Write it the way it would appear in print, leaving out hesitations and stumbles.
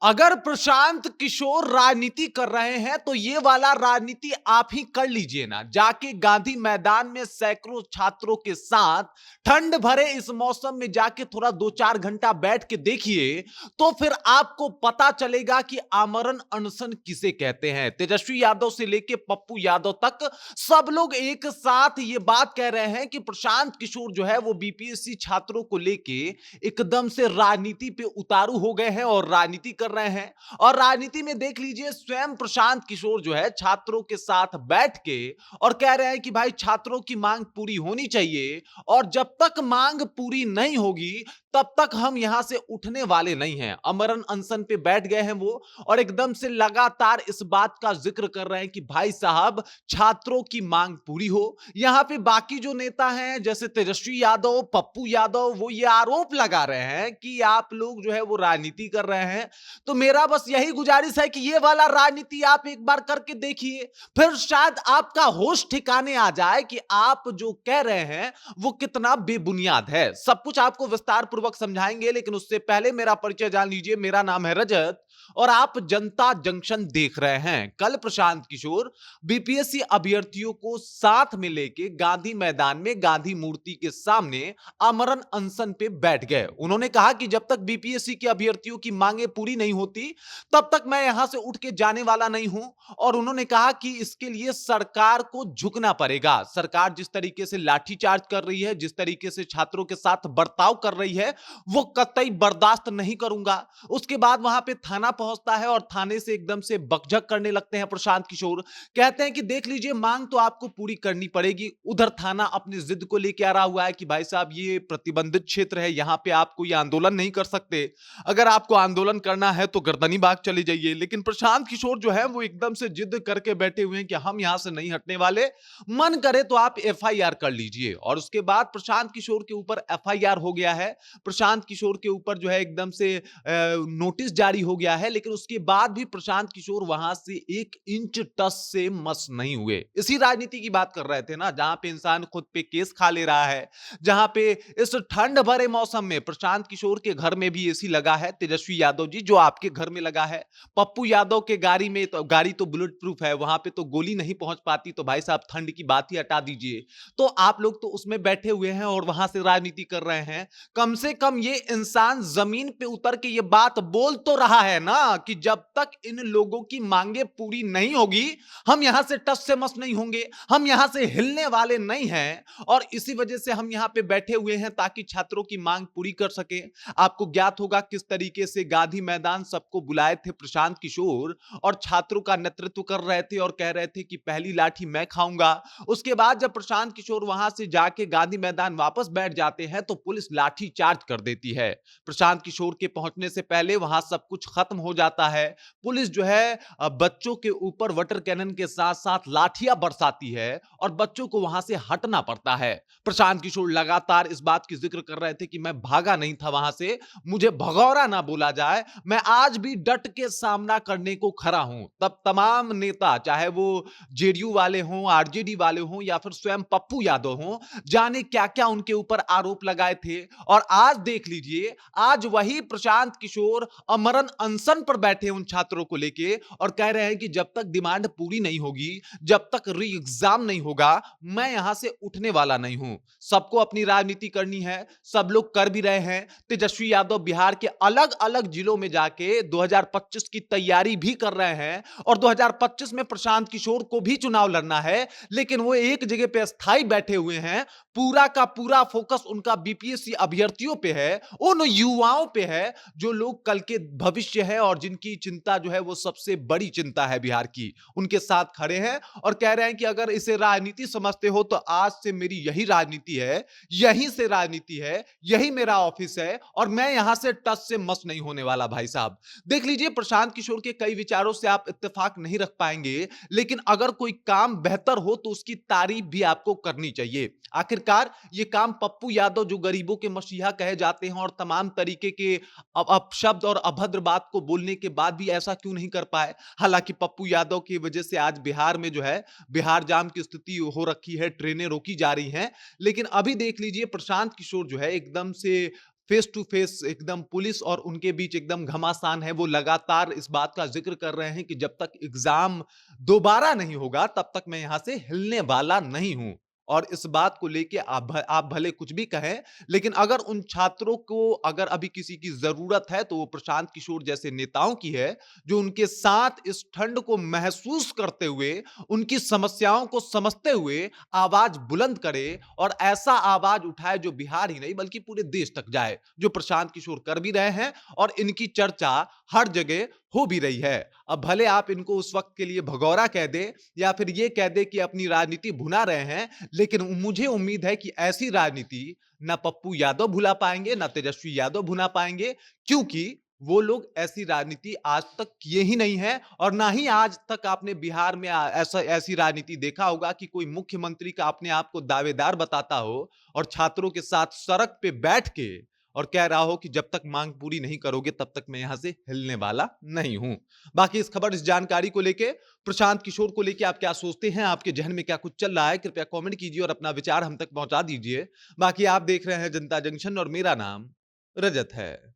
अगर प्रशांत किशोर राजनीति कर रहे हैं तो ये वाला राजनीति आप ही कर लीजिए ना। जाके गांधी मैदान में सैकड़ों छात्रों के साथ ठंड भरे इस मौसम में जाके थोड़ा 2-4 घंटा बैठ के देखिए, तो फिर आपको पता चलेगा कि आमरण अनशन किसे कहते हैं। तेजस्वी यादव से लेके पप्पू यादव तक सब लोग एक साथ ये बात कह रहे हैं कि प्रशांत किशोर जो है वो बीपीएससी छात्रों को लेके एकदम से राजनीति पे उतारू हो गए हैं और राजनीति कर रहे हैं। और राजनीति में देख लीजिए, स्वयं प्रशांत किशोर जो है छात्रों के साथ बैठ के और कह रहे हैं कि भाई छात्रों की मांग पूरी होनी चाहिए, और जब तक मांग पूरी नहीं होगी तब तक हम यहां से उठने वाले नहीं हैं। अमरण अनशन पे बैठ गए हैं वो, और एकदम से लगातार इस बात का जिक्र कर रहे हैं कि भाई साहब छात्रों की मांग पूरी हो। यहां पे बाकी जो नेता हैं जैसे तेजस्वी यादव, पप्पू यादव, वो ये आरोप लगा रहे हैं कि आप लोग जो है वो राजनीति कर रहे हैं। तो मेरा बस यही गुजारिश है कि ये वाला राजनीति आप एक बार करके देखिए, फिर शायद आपका होश ठिकाने आ जाए कि आप जो कह रहे हैं वो कितना बेबुनियाद है। सब कुछ आपको विस्तार पूर्वक समझाएंगे, लेकिन उससे पहले मेरा परिचय जान लीजिए। मेरा नाम है रजत और आप जनता जंक्शन देख रहे हैं। कल प्रशांत किशोर बीपीएससी अभ्यर्थियों को साथ में लेके गांधी मैदान में गांधी मूर्ति के सामने आमरण अनशन पे बैठ गए। उन्होंने कहा कि जब तक बीपीएससी के अभ्यर्थियों की मांगे पूरी नहीं होती तब तक मैं यहां से उठ के जाने वाला नहीं हूं। और उन्होंने कहा कि इसके लिए सरकार को झुकना पड़ेगा। सरकार जिस तरीके से लाठीचार्ज कर रही है, जिस तरीके से छात्रों के साथ बर्ताव कर रही है, वो कतई बर्दाश्त नहीं करूंगा। उसके बाद वहां पे थाना पहुंचता है और थाने से एकदम से बकझक करने लगते हैं प्रशांत किशोर। कहते हैं कि देख लीजिए, मांग तो आपको पूरी करनी पड़ेगी। उधर थाना अपनी जिद को लेके आ रहा हुआ है कि भाई साहब ये प्रतिबंधित क्षेत्र है, यहां पे आप कोई आंदोलन नहीं कर सकते। अगर आपको आंदोलन करना है तो गर्दनी बाग चली जाइए। लेकिन प्रशांत किशोर जो है वो एकदम से जिद करके बैठे हुए हैं कि हम यहां से नहीं हटने वाले, मन करे तो आप एफआईआर कर लीजिए। और उसके बाद प्रशांत किशोर के ऊपर एफआईआर हो गया है। प्रशांत किशोर के ऊपर जो है एकदम से नोटिस जारी हो गया है। लेकिन उसके बाद भी प्रशांत किशोर वहां से 1 इंच टस से मस नहीं हुए। इसी राजनीति की बात कर रहे थे ना, जहां पे इंसान खुद पे केस खा ले रहा है, जहां पे इस ठंड भरे मौसम में प्रशांत किशोर के घर में भी एसी लगा है, तेजस्वी यादव जी, जो आपके घर में लगा है। पप्पू यादव के गाड़ी तो बुलेट प्रूफ है, वहां पे तो गोली नहीं पहुंच पाती। तो भाई साहब ठंड की बात ही हटा दीजिए। तो आप लोग तो उसमें बैठे हुए हैं और वहां से राजनीति कर रहे हैं। कम से कम ये इंसान जमीन पे उतर के ये बात बोल तो रहा है ना कि जब तक इन लोगों की मांगे पूरी नहीं होगी हम यहां से टस से मस नहीं होंगे, हम यहां से हिलने वाले नहीं हैं। और इसी वजह से हम यहां पे बैठे हुए हैं ताकि छात्रों की मांग पूरी कर सके। आपको ज्ञात होगा किस तरीके से गांधी मैदान सबको बुलाए थे प्रशांत किशोर, और छात्रों का नेतृत्व कर रहे थे और कह रहे थे कि पहली लाठी मैं खाऊंगा। उसके बाद जब प्रशांत किशोर वहां से जाके गांधी मैदान वापस बैठ जाते हैं तो पुलिस लाठी चार्ज कर देती है। प्रशांत किशोर के पहुंचने से पहले वहां सब कुछ खत्म हो जाता है। पुलिस जो है बच्चों के ऊपर वाटर कैनन के साथ साथ लाठियां बरसाती है और बच्चों को वहां से हटना पड़ता है। प्रशांत किशोर लगातार इस बात की जिक्र कर रहे थे कि मैं भागा नहीं था वहां से, मुझे भगौरा ना बोला जाए, मैं आज भी डट के सामना करने को खड़ा हूं। तब तमाम नेता, चाहे वो जेडीयू वाले हों, आरजेडी वाले हों या फिर स्वयं पप्पू यादव हों, जाने क्या क्या उनके ऊपर आरोप लगाए थे। और आज देख लीजिए, आज वही प्रशांत किशोर अमरण अनशन पर बैठे उन छात्रों को लेके और कह रहे हैं कि जब तक डिमांड पूरी नहीं होगी, जब तक री एग्जाम नहीं होगा, मैं यहां से उठने वाला नहीं हूं। सबको अपनी राजनीति करनी है, सब लोग कर भी रहे हैं। तेजस्वी यादव बिहार के अलग अलग जिलों में जाके 2025 की तैयारी भी कर रहे हैं और 2025 में प्रशांत किशोर को भी चुनाव लड़ना है। लेकिन वो एक जगह पे स्थायी बैठे हुए हैं। पूरा का पूरा फोकस उनका बीपीएससी अभ्यर्थियों पे है, उन युवाओं पे है जो लोग कल के भविष्य है और जिनकी चिंता जो है वो सबसे बड़ी चिंता है बिहार की। उनके साथ खड़े हैं और कह रहे हैं कि अगर इसे राजनीति समझते हो तो आज से मेरी यही राजनीति है, यहीं से राजनीति है, यही मेरा ऑफिस है और मैं यहां से टस से मस नहीं होने वाला। भाई साहब देख लीजिए, प्रशांत किशोर के कई विचारों से आप इत्तेफाक नहीं रख पाएंगे, लेकिन अगर कोई काम बेहतर हो तो उसकी तारीफ भी आपको करनी चाहिए। आखिरकार ये काम पप्पू यादव, जो गरीबों के मसीहा कहे जाते हैं और तमाम तरीके के अपशब्द और अभद्र बात को बोलने के बाद भी ऐसा क्यों नहीं कर पाए। हालांकि पप्पू यादव की वजह से आज बिहार में जो है बिहार जाम की स्थिति हो रखी है, ट्रेनें रोकी जा रही हैं। लेकिन अभी देख लीजिए, प्रशांत किशोर जो है एकदम से फेस टू फेस एकदम पुलिस और उनके बीच एकदम घमासान है। वो लगातार इस बात का ज़िक्र कर रहे हैं कि जब तक एग्ज़ाम दोबारा नहीं होगा, तब तक मैं यहाँ से हिलने वाला नहीं हूँ। और इस बात को लेके आप भले कुछ भी कहें, लेकिन अगर उन छात्रों को अगर अभी किसी की ज़रूरत है, तो वो प्रशांत किशोर जैसे नेताओं की है, जो उनके साथ इस ठंड को महसूस करते हुए, उनकी समस्याओं को समझते हुए आवाज़ बुलंद करे और ऐसा आवाज़ उठाए जो बिहार ही नहीं बल्कि पूरे देश तक जाए, जो प्रशांत किशोर कर भी रहे हैं और इनकी चर्चा हर जगह हो भी रही है। अब भले आप इनको उस वक़्त के लिए भगौरा कह दें या फिर ये कह दें कि अपनी राजनीति भुना रहे हैं, लेकिन मुझे उम्मीद है कि ऐसी राजनीति ना पप्पू यादव भुला पाएँगे, ना तेजस्वी यादव भुला पाएँगे, क्योंकि वो लोग ऐसी राजनीति आज तक किए ही नहीं हैं और ना ही आज तक आपने बिहार में ऐसी राजनीति देखा होगा कि कोई मुख्यमंत्री का अपने आप को दावेदार बताता हो और छात्रों के साथ सड़क पे बैठ के और कह रहा हो कि जब तक मांग पूरी नहीं करोगे तब तक मैं यहां से हिलने वाला नहीं हूं। बाकी इस जानकारी को लेके, प्रशांत किशोर को लेके आप क्या सोचते हैं, आपके जहन में क्या कुछ चल रहा है, कृपया कमेंट कीजिए और अपना विचार हम तक पहुंचा दीजिए। बाकी आप देख रहे हैं जनता जंक्शन और मेरा नाम रजत है।